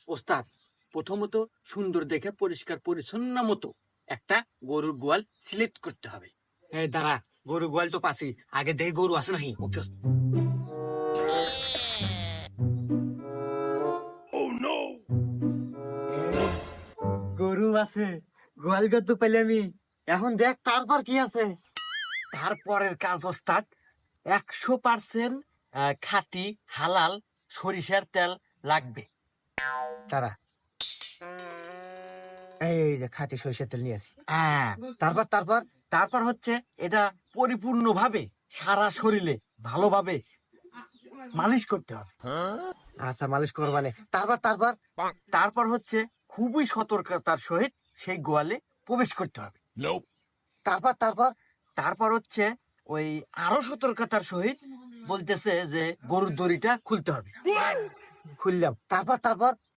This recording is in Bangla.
ওস্তাদ, প্রথমত সুন্দর দেখে পরিষ্কার পরিচ্ছন্ন মতো একটা গরুর গোয়াল সিলেক্ট করতে হবে। এই দাঁড়া, গরু গোয়াল তো পাছি, আগে দেখি গরু আছে নাকি। ওকে। গরু আছে, গোয়াল ঘর তো পেলে আমি। এখন দেখ তারপর কি আছে। তারপরের কাজ ওস্তাদ, 100% খাঁটি হালাল সরিষার তেল লাগবে। তারা এই যে খাঁটি সরিষার তেল নিয়ে আসি। হ্যাঁ, তারপর তারপর তারপর হচ্ছে এটা পরিপূর্ণভাবে সারা শরীরে ভালোভাবে মালিশ করতে হবে। আচ্ছা, মালিশ করবানে। তারপর তারপর তারপর হচ্ছে খুবই সতর্কতার সহিত সেই গোয়ালে প্রবেশ করতে হবে। তারপর তারপর তারপর হচ্ছে ওই আরো সতর্কতার সহিত বলতেছে যে গরুর দড়িটা খুলতে হবে। খুললাম। তারপর তারপর